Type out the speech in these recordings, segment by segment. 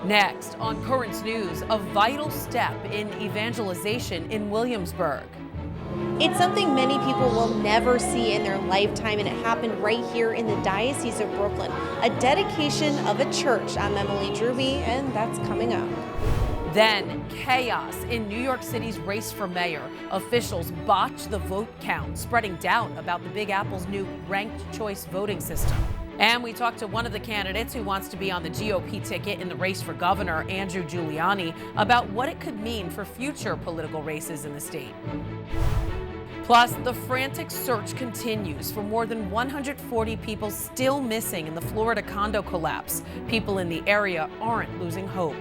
Next, on Currents News, a vital step in evangelization in Williamsburg. It's something many people will never see in their lifetime, and it happened right here in the Diocese of Brooklyn. A dedication of a church. I'm Emily Druby, and that's coming up. Then, chaos in New York City's race for mayor. Officials botch the vote count, spreading doubt about the Big Apple's new ranked choice voting system. And we talked to one of the candidates who wants to be on the GOP ticket in the race for governor, Andrew Guiliani, about what it could mean for future political races in the state. Plus, the frantic search continues for more than 140 people still missing in the Florida condo collapse. People in the area aren't losing hope.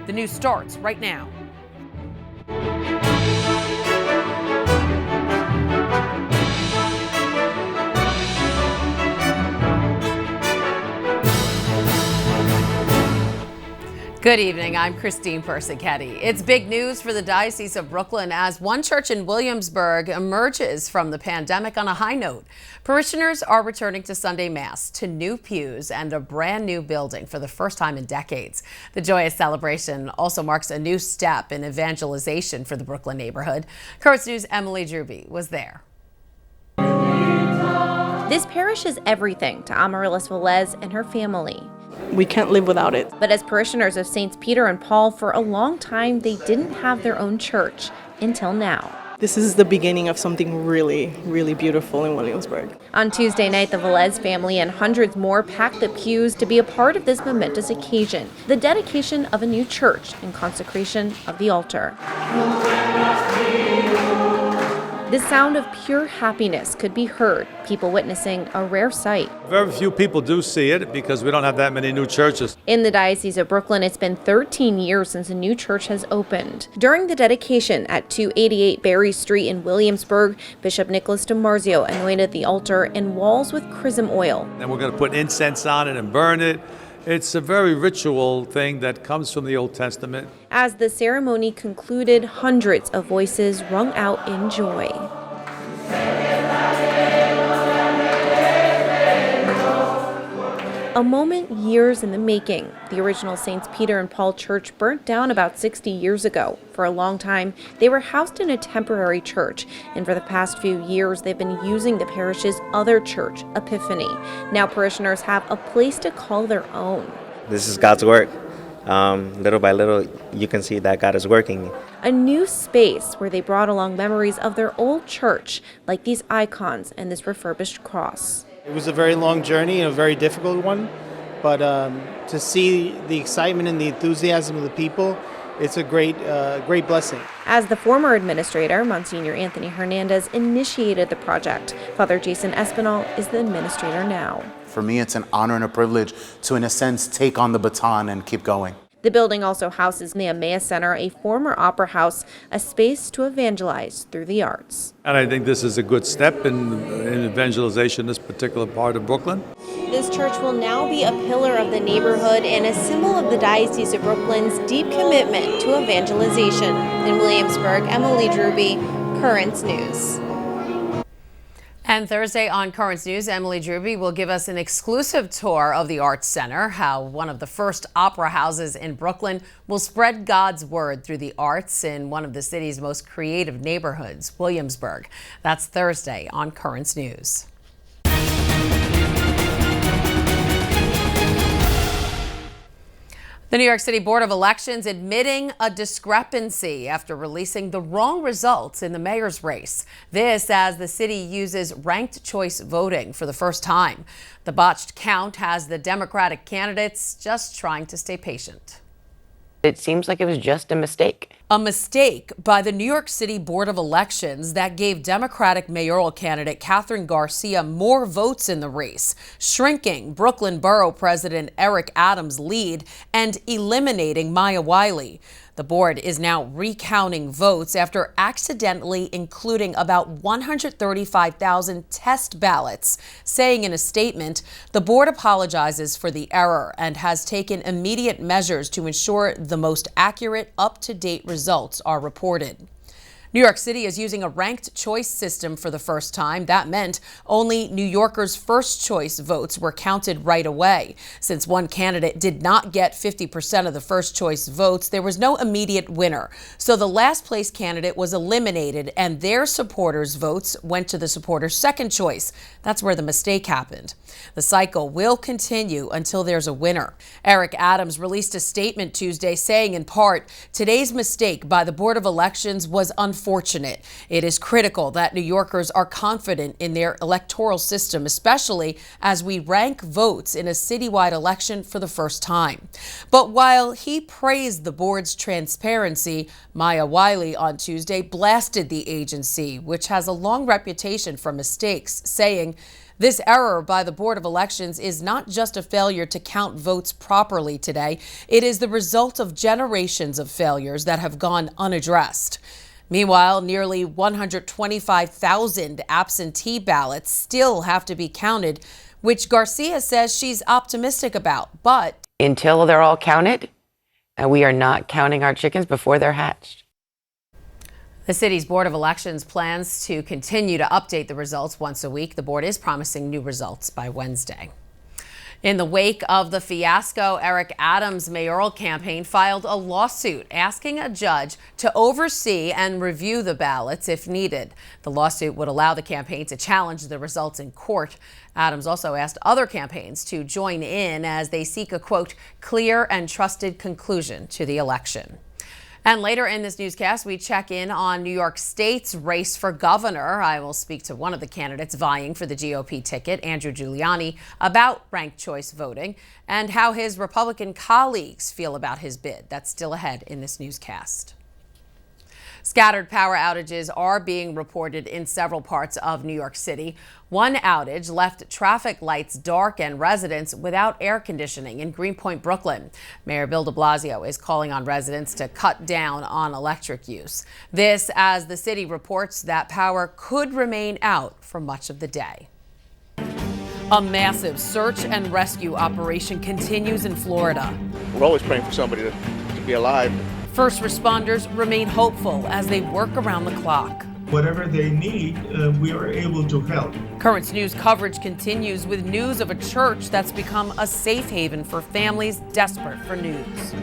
The news starts right now. Good evening, I'm Christine Persichetti. It's big news for the Diocese of Brooklyn as one church in Williamsburg emerges from the pandemic on a high note. Parishioners are returning to Sunday Mass, to new pews and a brand new building for the first time in decades. The joyous celebration also marks a new step in evangelization for the Brooklyn neighborhood. Currents News' Emily Druby was there. This parish is everything to Amaryllis Velez and her family. We can't live without it. But as parishioners of Saints Peter and Paul, for a long time, they didn't have their own church until now. This is the beginning of something really, really beautiful in Williamsburg. On Tuesday night, the Velez family and hundreds more packed the pews to be a part of this momentous occasion, the dedication of a new church and consecration of the altar. The sound of pure happiness could be heard, people witnessing a rare sight. Very few people do see it because we don't have that many new churches. In the Diocese of Brooklyn, it's been 13 years since a new church has opened. During the dedication at 288 Berry Street in Williamsburg, Bishop Nicholas DiMarzio anointed the altar and walls with chrism oil. And we're going to put incense on it and burn it. It's a very ritual thing that comes from the Old Testament. As the ceremony concluded, hundreds of voices rung out in joy. A moment years in the making. The original Saints Peter and Paul Church burnt down about 60 years ago. For a long time, they were housed in a temporary church, and for the past few years, they've been using the parish's other church, Epiphany. Now parishioners have a place to call their own. This is God's work. Little by little, you can see that God is working. A new space where they brought along memories of their old church, like these icons and this refurbished cross. It was a very long journey and a very difficult one, but to see the excitement and the enthusiasm of the people, it's a great blessing. As the former administrator, Monsignor Anthony Hernandez, initiated the project, Father Jason Espinal is the administrator now. For me, it's an honor and a privilege to, in a sense, take on the baton and keep going. The building also houses the Emmaus Center, a former opera house, a space to evangelize through the arts. And I think this is a good step in evangelization in this particular part of Brooklyn. This church will now be a pillar of the neighborhood and a symbol of the Diocese of Brooklyn's deep commitment to evangelization. In Williamsburg, Emily Druby, Currents News. And Thursday on Currents News, Emily Druby will give us an exclusive tour of the Arts Center, how one of the first opera houses in Brooklyn will spread God's word through the arts in one of the city's most creative neighborhoods, Williamsburg. That's Thursday on Currents News. The New York City Board of Elections admitting a discrepancy after releasing the wrong results in the mayor's race. This as the city uses ranked choice voting for the first time. The botched count has the Democratic candidates just trying to stay patient. It seems like it was just a mistake. A mistake by the New York City Board of Elections that gave Democratic mayoral candidate Catherine Garcia more votes in the race, shrinking Brooklyn Borough President Eric Adams' lead and eliminating Maya Wiley. The board is now recounting votes after accidentally including about 135,000 test ballots, saying in a statement, the board apologizes for the error and has taken immediate measures to ensure the most accurate, up-to-date results are reported. New York City is using a ranked choice system for the first time. That meant only New Yorkers' first choice votes were counted right away. Since one candidate did not get 50% of the first choice votes, there was no immediate winner. So the last place candidate was eliminated and their supporters' votes went to the supporters' second choice. That's where the mistake happened. The cycle will continue until there's a winner. Eric Adams released a statement Tuesday saying in part, today's mistake by the Board of Elections was unfortunate. It is critical that New Yorkers are confident in their electoral system, especially as we rank votes in a citywide election for the first time. But while he praised the board's transparency, Maya Wiley on Tuesday blasted the agency, which has a long reputation for mistakes, saying, this error by the Board of Elections is not just a failure to count votes properly today. It is the result of generations of failures that have gone unaddressed. Meanwhile, nearly 125,000 absentee ballots still have to be counted, which Garcia says she's optimistic about. But Until they're all counted, and we are not counting our chickens before they're hatched. the city's Board of Elections plans to continue to update the results once a week. The board is promising new results by Wednesday. In the wake of the fiasco, Eric Adams' mayoral campaign filed a lawsuit asking a judge to oversee and review the ballots if needed. The lawsuit would allow the campaign to challenge the results in court. Adams also asked other campaigns to join in as they seek a, quote, clear and trusted conclusion to the election. And later in this newscast, we check in on New York State's race for governor. I will speak to one of the candidates vying for the GOP ticket, Andrew Guiliani, about ranked choice voting and how his Republican colleagues feel about his bid. That's still ahead in this newscast. Scattered power outages are being reported in several parts of New York City. One outage left traffic lights dark and residents without air conditioning in Greenpoint, Brooklyn. Mayor Bill de Blasio is calling on residents to cut down on electric use. This as the city reports that power could remain out for much of the day. A massive search and rescue operation continues in Florida. We're always praying for somebody to be alive. First responders remain hopeful as they work around the clock. Whatever they need, we are able to help. Current News coverage continues with news of a church that's become a safe haven for families desperate for news.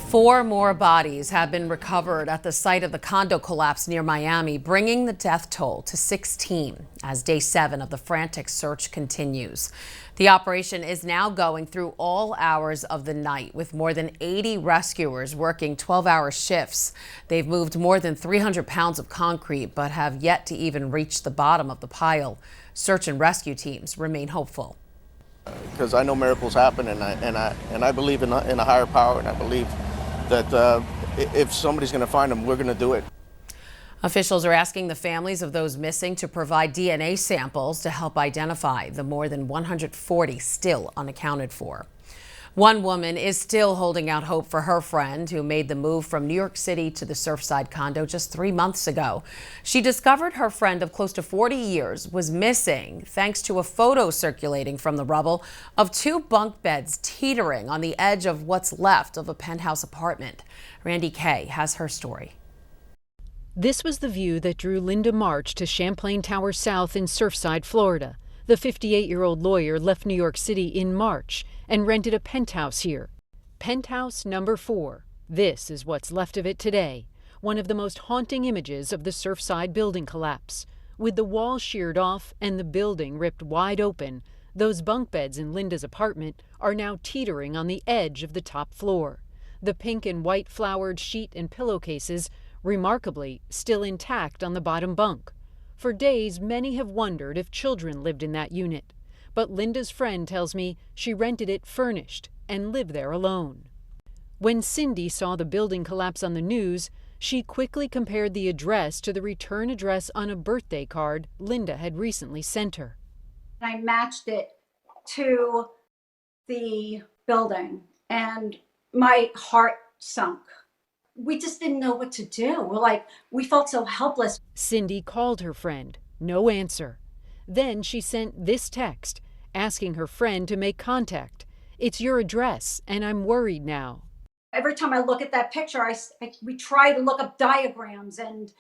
4 more bodies have been recovered at the site of the condo collapse near Miami, bringing the death toll to 16 as day 7 of the frantic search continues. The operation is now going through all hours of the night with more than 80 rescuers working 12-hour shifts. They've moved more than 300 pounds of concrete but have yet to even reach the bottom of the pile. Search and rescue teams remain hopeful. Because I know miracles happen, and I believe in a higher power, and I believe that if somebody's going to find them, we're going to do it. Officials are asking the families of those missing to provide DNA samples to help identify the more than 140 still unaccounted for. One woman is still holding out hope for her friend who made the move from New York City to the Surfside condo just 3 months ago. She discovered her friend of close to 40 years was missing thanks to a photo circulating from the rubble of 2 bunk beds teetering on the edge of what's left of a penthouse apartment. Randy Kay has her story. This was the view that drew Linda March to Champlain Tower South in Surfside, Florida. The 58-year-old lawyer left New York City in March and rented a penthouse here. Penthouse number 4. This is what's left of it today. One of the most haunting images of the Surfside building collapse. With the wall sheared off and the building ripped wide open, those bunk beds in Linda's apartment are now teetering on the edge of the top floor. The pink and white flowered sheet and pillowcases remarkably still intact on the bottom bunk. For days, many have wondered if children lived in that unit. But Linda's friend tells me she rented it furnished and lived there alone. When Cindy saw the building collapse on the news, she quickly compared the address to the return address on a birthday card Linda had recently sent her. I matched it to the building and my heart sunk. We just didn't know what to do. We felt so helpless. Cindy called her friend. No answer. Then she sent this text, asking her friend to make contact. It's your address, and I'm worried now. Every time I look at that picture, we try to look up diagrams and,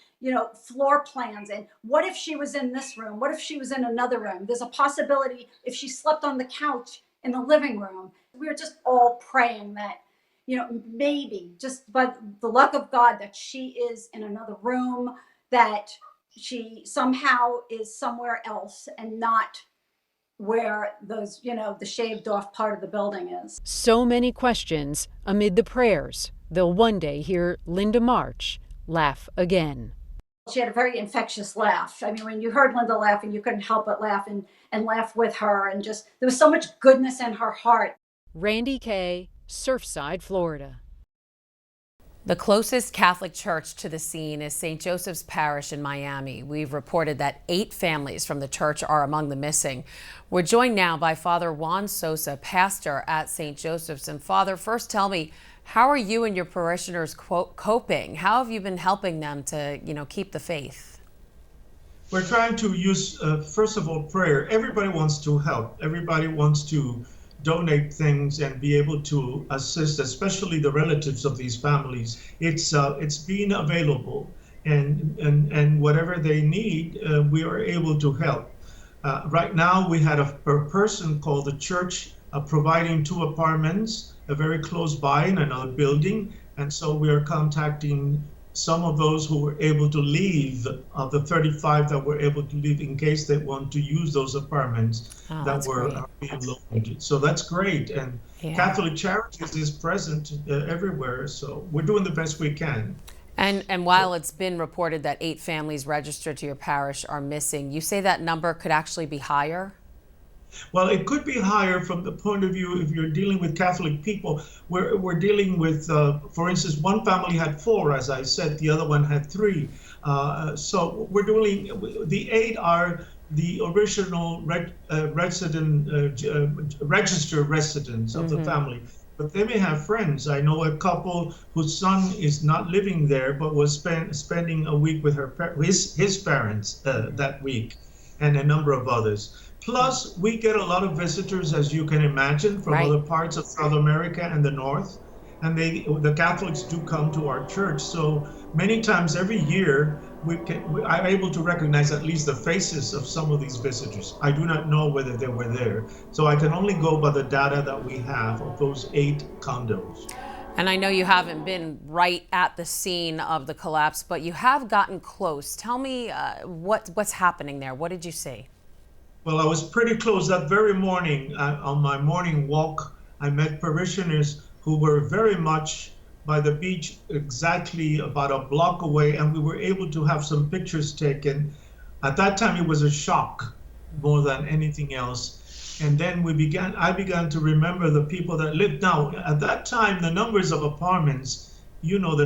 floor plans. And what if she was in this room? What if she was in another room? There's a possibility if she slept on the couch in the living room. We were just all praying that, maybe just by the luck of God that she is in another room, that she somehow is somewhere else and not where those, the shaved off part of the building is. So many questions amid the prayers. They'll one day hear Linda March laugh again. She had a very infectious laugh. I mean, when you heard Linda laughing, you couldn't help but laugh and laugh with her. And just, there was so much goodness in her heart. Randy Kay, Surfside, Florida. The closest Catholic church to the scene is St. Joseph's Parish in Miami. We've reported that 8 families from the church are among the missing. We're joined now by Father Juan Sosa, pastor at St. Joseph's. And Father, first tell me, how are you and your parishioners coping? How have you been helping them to, keep the faith? We're trying to use, first of all, prayer. Everybody wants to help. Everybody wants to donate things and be able to assist, especially the relatives of these families. It's being available, and whatever they need, we are able to help. Right now, we had a person called the church providing 2 apartments, very close by in another building, and so we are contacting some of those who were able to leave, of the 35 that were able to leave in case they want to use those apartments that were being located. So that's great. And Catholic Charities is present everywhere. So we're doing the best we can. And while it's been reported that 8 families registered to your parish are missing, you say that number could actually be higher? Well, it could be higher from the point of view if you're dealing with Catholic people. We're dealing with, for instance, one family had 4, as I said, the other one had 3. So we're doing, the 8 are the original registered residents of the family. But they may have friends. I know a couple whose son is not living there, but was spending a week with his parents that week, and a number of others. Plus, we get a lot of visitors, as you can imagine, from other parts of South America and the North, and the Catholics do come to our church. So many times every year, I'm able to recognize at least the faces of some of these visitors. I do not know whether they were there, so I can only go by the data that we have of those 8 condos. And I know you haven't been right at the scene of the collapse, but you have gotten close. Tell me what's happening there. What did you see? Well, I was pretty close that very morning. On my morning walk, I met parishioners who were very much by the beach, exactly about a block away, and we were able to have some pictures taken. At that time, it was a shock more than anything else. And then I began to remember the people that lived. Now, at that time, the numbers of apartments, you don't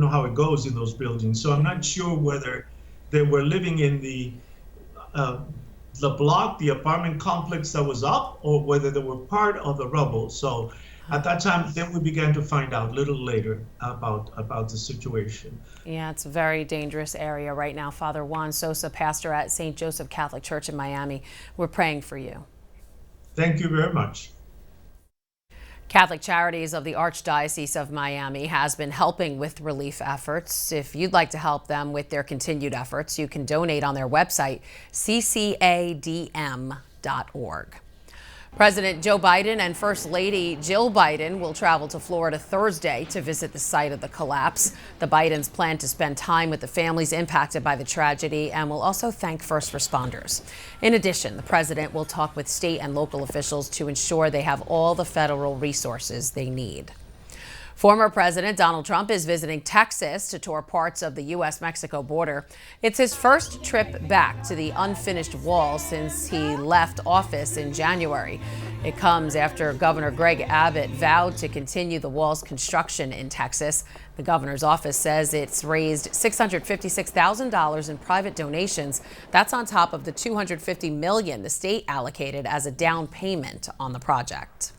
know how it goes in those buildings. So I'm not sure whether they were living in the block, the apartment complex that was up, or whether they were part of the rubble. So at that time, then we began to find out a little later about the situation. Yeah, it's a very dangerous area right now. Father Juan Sosa, pastor at St. Joseph Catholic Church in Miami, we're praying for you. Thank you very much. Catholic Charities of the Archdiocese of Miami has been helping with relief efforts. If you'd like to help them with their continued efforts, you can donate on their website, ccadm.org. President Joe Biden and First Lady Jill Biden will travel to Florida Thursday to visit the site of the collapse. The Bidens plan to spend time with the families impacted by the tragedy and will also thank first responders. In addition, the president will talk with state and local officials to ensure they have all the federal resources they need. Former President Donald Trump is visiting Texas to tour parts of the U.S.-Mexico border. It's his first trip back to the unfinished wall since he left office in January. It comes after Governor Greg Abbott vowed to continue the wall's construction in Texas. The governor's office says it's raised $656,000 in private donations. That's on top of the $250 million the state allocated as a down payment on the project.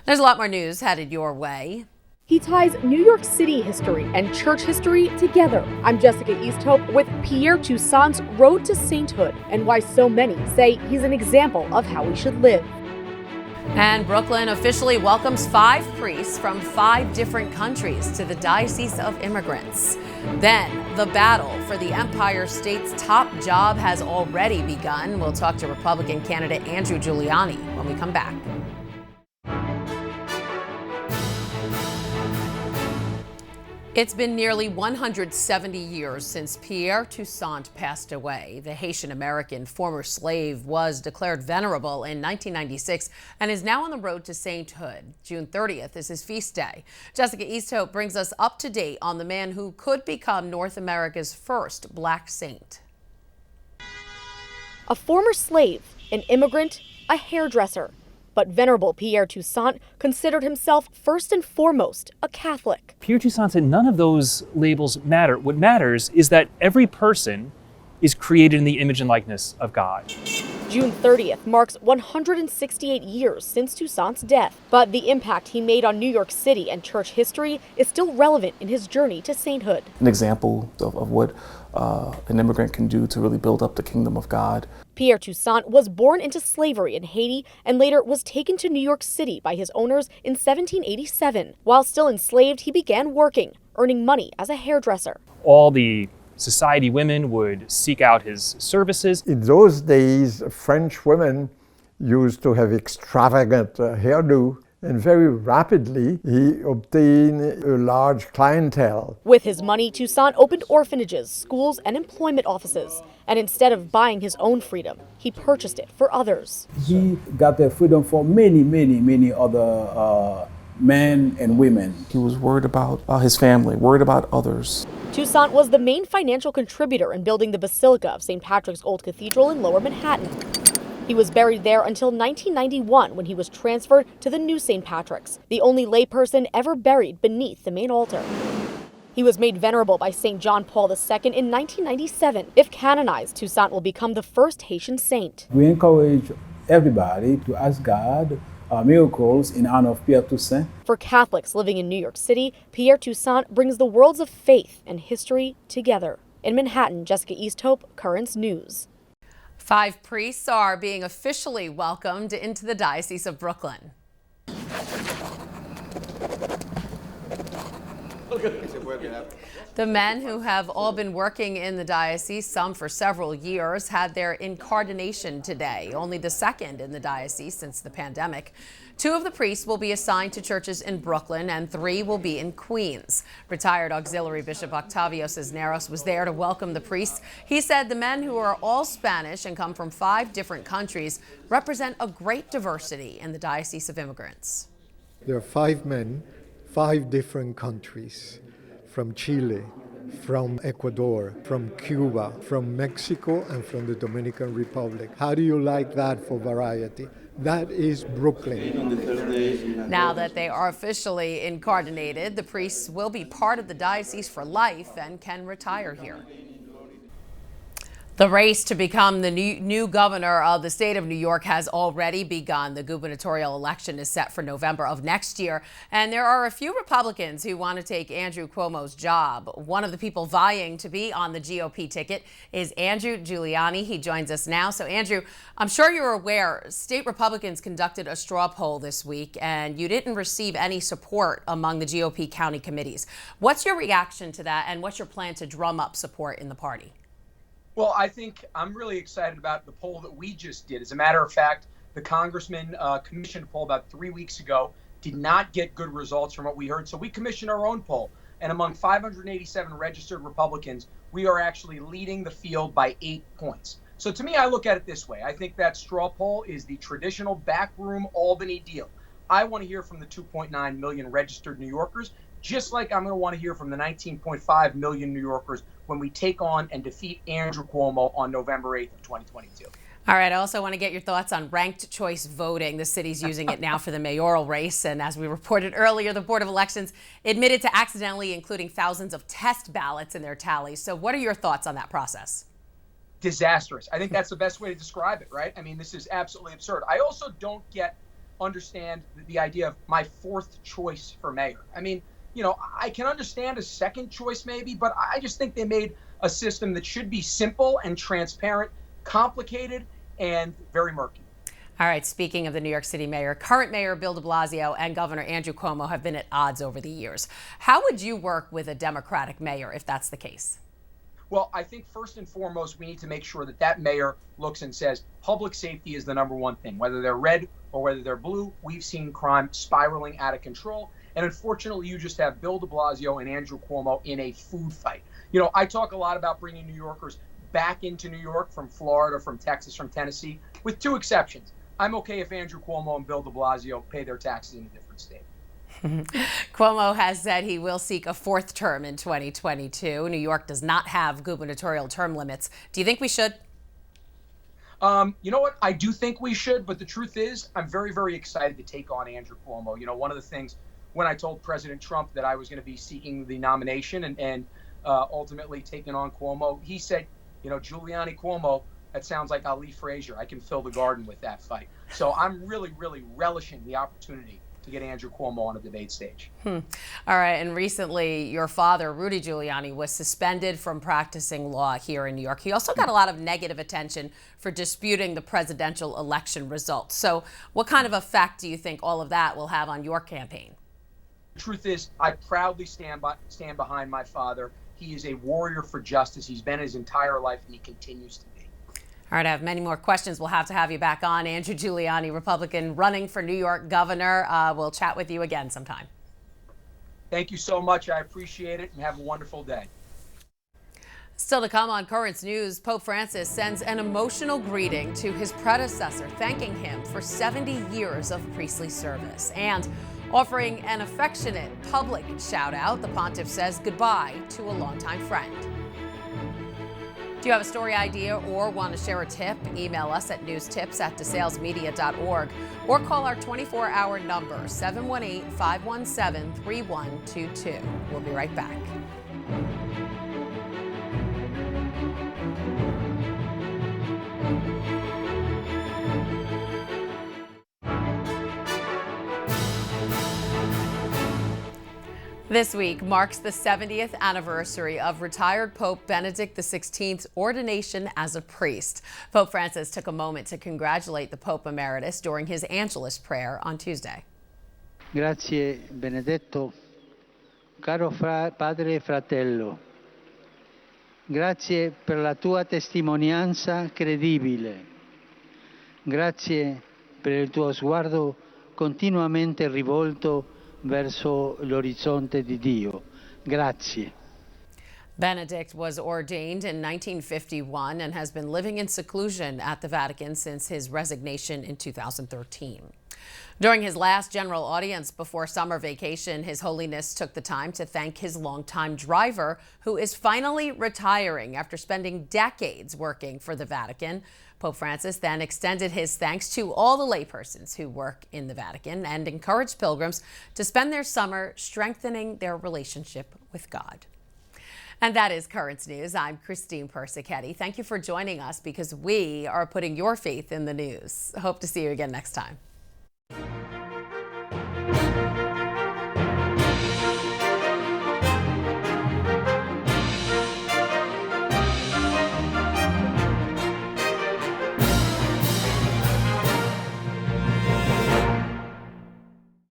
There's a lot more news headed your way. He ties New York City history and church history together. I'm Jessica Easthope with Pierre Toussaint's Road to Sainthood and why so many say he's an example of how we should live. And Brooklyn officially welcomes 5 priests from 5 different countries to the Diocese of Immigrants. Then, the battle for the Empire State's top job has already begun. We'll talk to Republican candidate Andrew Guiliani when we come back. It's been nearly 170 years since Pierre Toussaint passed away. The Haitian-American former slave was declared venerable in 1996 and is now on the road to sainthood. June 30th is his feast day. Jessica Easthope brings us up to date on the man who could become North America's first black saint. A former slave, an immigrant, a hairdresser. But Venerable Pierre Toussaint considered himself first and foremost a Catholic. Pierre Toussaint said none of those labels matter. What matters is that every person is created in the image and likeness of God. June 30th marks 168 years since Toussaint's death, but the impact he made on New York City and church history is still relevant in his journey to sainthood. An example of what an immigrant can do to really build up the kingdom of God. Pierre Toussaint was born into slavery in Haiti and later was taken to New York City by his owners in 1787. While still enslaved, he began working, earning money as a hairdresser. All the society women would seek out his services. In those days, French women used to have extravagant hairdo, and very rapidly he obtained a large clientele. With his money, Toussaint opened orphanages, schools, and employment offices. And instead of buying his own freedom, he purchased it for others. He got the freedom for many other men and women. He was worried about his family, worried about others. Toussaint was the main financial contributor in building the Basilica of St. Patrick's Old Cathedral in Lower Manhattan. He was buried there until 1991 when he was transferred to the new St. Patrick's, the only layperson ever buried beneath the main altar. He was made venerable by St. John Paul II in 1997. If canonized, Toussaint will become the first Haitian saint. We encourage everybody to ask God miracles in honor of Pierre Toussaint. For Catholics living in New York City, Pierre Toussaint brings the worlds of faith and history together. In Manhattan, Jessica Easthope, Currents News. 5 priests are being officially welcomed into the Diocese of Brooklyn. The men who have all been working in the diocese, some for several years, had their incardination today, only the second in the diocese since the pandemic. 2 of the priests will be assigned to churches in Brooklyn and 3 will be in Queens. Retired Auxiliary Bishop Octavio Cisneros was there to welcome the priests. He said the men, who are all Spanish and come from 5 different countries, represent a great diversity in the Diocese of Immigrants. There are 5 men, 5 different countries, from Chile, from Ecuador, from Cuba, from Mexico, and from the Dominican Republic. How do you like that for variety? That is Brooklyn. Now that they are officially incardinated, the priests will be part of the diocese for life and can retire here. The race to become the new governor of the state of New York has already begun. The gubernatorial election is set for November of next year, and there are a few Republicans who want to take Andrew Cuomo's job. One of the people vying to be on the GOP ticket is Andrew Guiliani. He joins us now. So, Andrew, I'm sure you're aware state Republicans conducted a straw poll this week, and you didn't receive any support among the GOP county committees. What's your reaction to that, and what's your plan to drum up support in the party? Well, I think I'm really excited about the poll that we just did. As a matter of fact, the congressman commissioned a poll about 3 weeks ago, did not get good results from what we heard. So we commissioned our own poll. And among 587 registered Republicans, we are actually leading the field by 8 points. So to me, I look at it this way. I think that straw poll is the traditional backroom Albany deal. I want to hear from the 2.9 million registered New Yorkers, just like I'm going to want to hear from the 19.5 million New Yorkers when we take on and defeat Andrew Cuomo on November 8th of 2022. All right. I also want to get your thoughts on ranked choice voting. The city's using it now for the mayoral race. And as we reported earlier, the Board of Elections admitted to accidentally including thousands of test ballots in their tallies. So what are your thoughts on that process? Disastrous. I think that's the best way to describe it, right? I mean, this is absolutely absurd. I also don't understand the idea of my 4th choice for mayor. I mean, you know, I can understand a second choice maybe, but I just think they made a system that should be simple and transparent, complicated, and very murky. All right, speaking of the New York City mayor, current mayor Bill de Blasio and Governor Andrew Cuomo have been at odds over the years. How would you work with a Democratic mayor if that's the case? Well, I think first and foremost, we need to make sure that that mayor looks and says public safety is the number one thing. Whether they're red or whether they're blue, we've seen crime spiraling out of control. And unfortunately, you just have Bill de Blasio and Andrew Cuomo in a food fight. You know, I talk a lot about bringing New Yorkers back into New York from Florida, from Texas, from Tennessee, with two exceptions. I'm okay if Andrew Cuomo and Bill de Blasio pay their taxes in a different state. Cuomo has said he will seek a fourth term in 2022. New York does not have gubernatorial term limits. Do you think we should? You know what? I do think we should, but the truth is, I'm very, very excited to take on Andrew Cuomo. You know, one of the things when I told President Trump that I was going to be seeking the nomination and ultimately taking on Cuomo, he said, you know, Giuliani Cuomo, that sounds like Ali Frazier. I can fill the garden with that fight. So I'm really, really relishing the opportunity to get Andrew Cuomo on a debate stage. All right, and recently your father, Rudy Giuliani, was suspended from practicing law here in New York. He also got a lot of negative attention for disputing the presidential election results. So what kind of effect do you think all of that will have on your campaign? The truth is, I proudly stand behind my father. He is a warrior for justice. He's been his entire life, and he continues to be. All right, I have many more questions. We'll have to have you back on. Andrew Giuliani, Republican, running for New York governor. We'll chat with you again sometime. Thank you so much. I appreciate it, and have a wonderful day. Still to come on Currents News, Pope Francis sends an emotional greeting to his predecessor, thanking him for 70 years of priestly service. And offering an affectionate public shout out, the pontiff says goodbye to a longtime friend. Do you have a story idea or want to share a tip? Email us at newstips@desalesmedia.org or call our 24-hour number, 718-517-3122. We'll be right back. This week marks the 70th anniversary of retired Pope Benedict XVI's ordination as a priest. Pope Francis took a moment to congratulate the Pope Emeritus during his Angelus prayer on Tuesday. Grazie Benedetto, caro padre e fratello. Grazie per la tua testimonianza credibile. Grazie per il tuo sguardo continuamente rivolto verso l'orizzonte di Dio. Grazie. Benedict was ordained in 1951 and has been living in seclusion at the Vatican since his resignation in 2013. During his last general audience before summer vacation, His Holiness took the time to thank his longtime driver, who is finally retiring after spending decades working for the Vatican. Pope Francis then extended his thanks to all the laypersons who work in the Vatican and encouraged pilgrims to spend their summer strengthening their relationship with God. And that is Currents News. I'm Christine Persichetti. Thank you for joining us because we are putting your faith in the news. Hope to see you again next time.